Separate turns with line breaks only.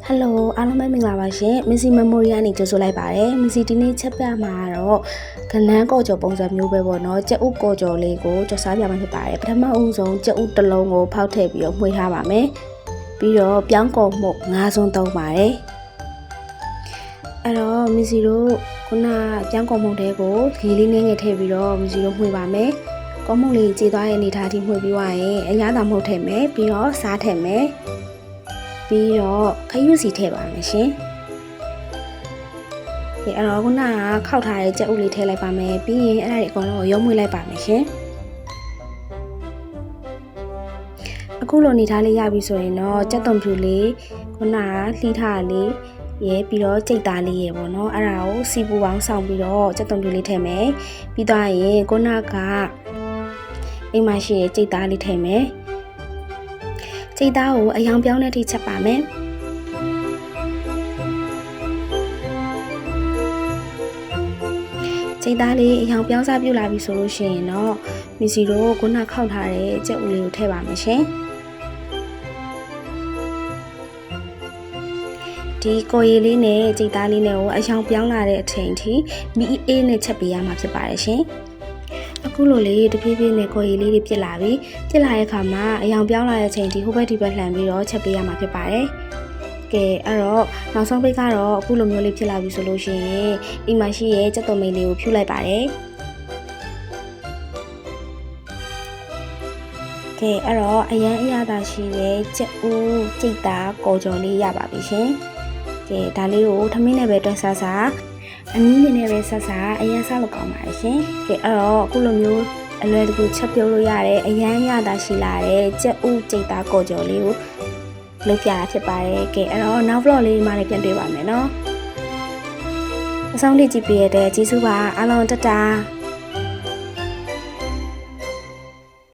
Hello အားလုံးပဲမင်္ဂလာပါရှင်။ Missy Memory ကနေကြိုဆိုလိုက်ပါတယ်။ Missy ဒီနေ့ချက်ပြမှာတော့ကနန်းကော်ကျော်ပုံစံမျိုးပဲပေါ့နော်။ကြက်ဥကော်ကျော်လေးကိုကြော်စားပြမှာဖြစ်ပါတယ်။ပထမဦးဆုံးကြက်ဥတစ်လုံးကိုဖောက်ထည့်ပြီးတော့မှွေထားပါမယ်။ပြီးတော့ပြောင်းကော်မှု9စွန်းသုံးပါတယ်။အဲ့တော့ Missy တို့ခုနပြောင်းကော်မှုတဲကိုရေလေးနည်းငယ်ထည့်ပြီးတော့ Missy တို့မှွေပါမယ်။ကော်မှုလေးကြေသွားတဲ့အနေထားထိမှွေပြီးသွားရင်အရသာမှုထည့်မယ်ပြီးတော့စားထည့်မယ်။ပြီးတော့ခရုစီထည့်ပါမယ်ရှင်။ဒီအဲ့တော့ခုနကခောက်ထားတဲ့ကြက်ဥလေးထည့်လိုက်ပါမယ်။ပြီးရင်အဲ့ဒါတွေအကုန်လုံးကိုရုံးမွေးလိုက်ပါမယ်ရှင်။အခုလိုနေထားလေးရပြီဆိုရင်တော့ကြက်သွန်ဖြူလေးခုနကလှီးထားလေးရဲပြီးတော့ကြိတ်သားလေးရဲပေါ့နော်။အဲ့ဒါကိုစီပူပေါင်းဆောင်ပြီးတော့ကြက်သွန်ဖြူလေးထည့်မယ်။ပြီးသွားရင်ခုနကအိမ်မှာရှိတဲ့ကြိတ်သားလေးထည့်မယ်။ကြိတ်သားကိုအယောင်ပြောင်းတဲ့အထိချက်ပါမယ်ကြိတ်သားလေးအယောင်ပြောင်းစားပြုတ်လာပြီဆိုလို့ရှိရင်တော့ Missy တို့ခုနခောက်ထားတဲ့ကြက်ဥလေးကိုထည့်ပါမယ်ရှင်ဒီကိုရီလေးနဲ့ကြိတ်သားလေးနဲ့ကိုအယောင်ပြောင်းလာတဲ့အချိန်ထိမီအေးနဲ့ချက်ပေးရမှာဖြစ်ပါတယ်ရှင်အခုလိုလေးတဖြည်းဖြည်းနဲ့ကိုရီလေးတွေပြစ်လာပြီပြစ်လာတဲ့အခါမှာအယောင်ပြောင်းလာတဲ့အချိန်ဒီဟိုဘက်ဒီဘက်လှန်ပြီးတော့ချက်ပေးရမှာဖြစ်ပါတယ်ကဲအဲ့တော့နောက်ဆုံးပိတ်ကတော့အခုလိုမျိုးလေးဖြစ်လာပြီဆိုလို့ရှိရင်အိမ်မှာရှိရဲ့ကြက်သွန်မိန်လေးကိုဖြူလိုက်ပါတယ်ကဲအဲ့တော့အရန်အရသာရှိတဲ့ကြက်ဥကြိတ်သားကော်ကြော်လေးရပါပြီရှင်ကဲဒါလေးကိုထမင်းနဲ့ပဲတွဲစားစားအနည်းငယ်နဲ့ပဲဆက်စားအရန်စားလို့ကောင်းပါတယ်ရှင်ကဲအဲ့တော့အခုလိုမျိုးအလွယ်တကူချက်ပြုတ်လို့ရတဲ့အရန်ရတာရှိလာတဲ့ကြက်ဥကြိတ်သားကော်ကြော်လေးကိုလုပ်ပြတာဖြစ်ပါတယ်ကဲအဲ့တော့နောက် vlog လေးမှလည်းပြန်တွေ့ပါမယ်နော်အဆုံးထိကြည့်ပေးရတဲ့ကျေးဇူးပါအားလုံးတတား